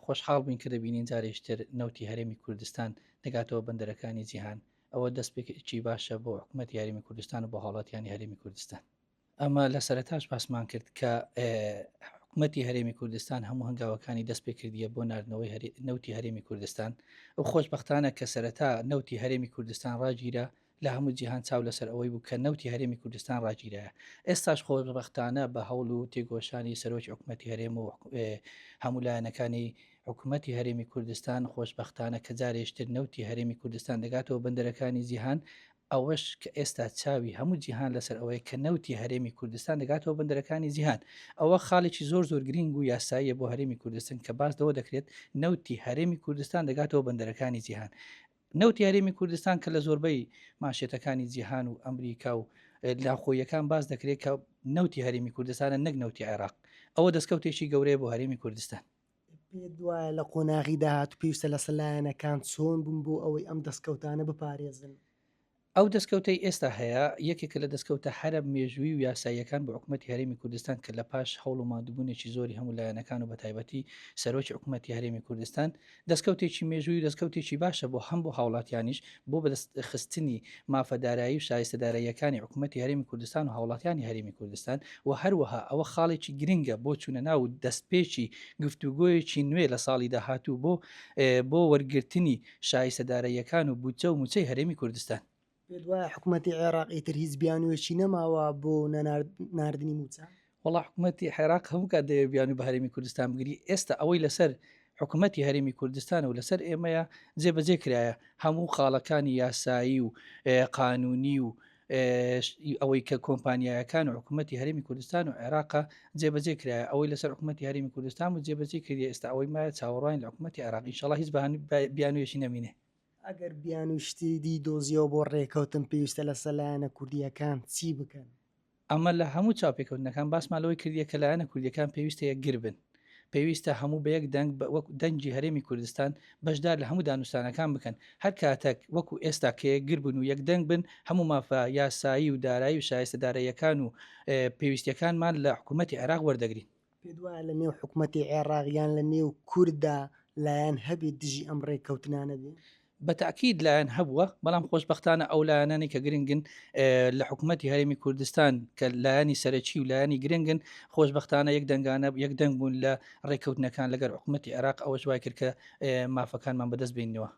خۆشحاڵ بووین کە دەبینین جارێشتر نەوتی هەرێمی کوردستان دەگاتەوە بەندەرەکانی جیهان ئەوە دەستپێکی باشە بۆ حکوومەت یاریمی کوردستان و بە هاوڵاتیانی هەرێمی کوردستان. ئەمە لە سەرەتاش باسمان کرد کە حکوومەتی هەرێمی کوردستان هەموو هەنگاوەکانی دەست پێ کردیە بۆ نردنەوەی نەوتی هەرێمی کوردستان. ئەو خۆشببختانە کە سەرەتا نەوتی هەرێمی کوردستان ڕاگیرە لە هەموو جیهان چاو لەسەر ئەوەی بوو کە نەوتی هەرێمی کوردستان ڕاگیرەیە. ئێستاش خۆشببختانە بە هەوڵ و تێگۆشانی سەرۆکی حکوومەتی هەرێم و هەموو لایەنەکانی حکوومەتی هەرێمی کوردستان خۆشببختانە کە جارێشتر نەوتی هەرێمی کوردستان دەگاتەوە بەندەرەکانی جیهان. ئەوەش کە ئێستا چاوی هەموو جیهان لەسەر ئەوەیە کە نەوتی هەرێمی کوردستان دەگاتەوە بەندەرەکانی جیهان. ئەوە خاڵێکی زۆر گرنگ و یاساییە بۆ هەرێمی کوردستان کە باس دەوە دەکرێت نەوتی هەرێمی کوردستان دەگاتەوە بەندەرەکانی جیهان. نەوتی هەرێمی کوردستان کە لە زۆربەی ماشێتەکانی جیهان و ئەمریکا و لاخۆیەکان باس دەکرێت کە نەوتی هەرێمی کوردستانە نەک نەوتی عێراق. ئەوە دەستکەوتێکی گەورەیە بۆ هەرێمی کوردستان. پێ دوایە لە قۆناغی داهات و پێویستە لە سەلایەنەکان چۆن بوون بۆ ئەوەی ئەم دەستکەوتانە بپارێزن. ئەو دەستکەوتەی ئێستا هەیە یەکێکە لە دەستکەوتە هەرە مێژووی و یاساییەکان بە حکوومەتی هەرێمی کوردستان کە لە پاش هەوڵ و مادوبوونێکی زۆری هەموو لایەنەکان و بە تایبەتی سەرۆکی حکوومەتی هەرێمی کوردستان دەستکەوتێکی مێژووی دەستکەوتێکی باشە بۆ هەم بۆ هاوڵاتیانیش بۆ بەدەستخستنی مافەدارایی و شایستەداراییەکانی حکوومەتی هەرێمی کوردستان و هاوڵاتیانی هەرێمی کوردستان و هەروەها ئەوە خاڵێکی گرنگە بۆ چوونە ناو دەستپێکی گفتوگۆیەکی نوێ لە ساڵی داهاتوو بۆ وەرگرتنی شایستەداراییەکان و بودجە و موچەی هەرێمی کوردستان. پێ دوایە حکوومەتی عێراق ئیتر هیچ بیانوێکی نەماوە بۆ ناردنی موچە. وڵا حکوومەتی عێراق هەموو کات دەیە بیان و بە هەرێمی کوردستان بگری. ئێستا ئەوەی لەسەر حکوومەتی هەرێمی کوردستان و لەسەر ئێمەیە جێبەجێ کرایە هەموو خاڵەکانی یاسایی و قانونی و ئەوەی کە کۆمپانیایەکان و حکوومەتی هەرێمی کوردستان و عێراقا جێبەجێ کرایە ئەوەی لەسەر حکوومەتی هەرێمی کوردستان و جێبەجێ کردی. ئێستا ئەوەی مایە چاوەڕوان لە حکوومەتی عێراق ئینشەڵا هیچ بیانوێشی نەمینێ. ئەگەر بیانوشتی دی دۆزیەوە بۆ ڕێکەوتن پێویستە لە سەلایەنە کوردیەکان چی بکەن؟ ئەمە لە هەموو چاپێکەوتنەکان باسمالەوەی کردیە کە لایەنە کوردیەکان پێویستە یەکگر بن. پێویستە هەموو بە یەک دەنگ وەک دەنگی هەرێمی کوردستان بەشدار لە هەموو دانوستانەکان بکەن. هەر کاتێک وەکو ئێستا کە یەکگر بن و یەک دەنگ بن هەموو مافە یاسایی و دارایی و شایستەداراییەکان و پێویستیەکانمان لە حکوومەتی عێراق وەردەگرین. پێ دوایە لە نێو حکوومەتی عێراقیان لە نێو کووردا لایەن هەبێت دژی ئەم ڕێککەوتنانە بێ. بەتاکید لایەن هەبووە بەڵام خۆشببختانە ئەو لایەنانی کە گرنگن لە حکوومەتی هەرێمی کوردستان کە لایەنی سەرەکی و لایەنی گرنگن خۆشببختانە یەک دەنگانە یەک دەنگ بوون لە ڕێککەوتنەکان لەگەر حکوومەتی عێراق ئەوەش وای کرد کە مافەکانمان بەدەست بینەوە.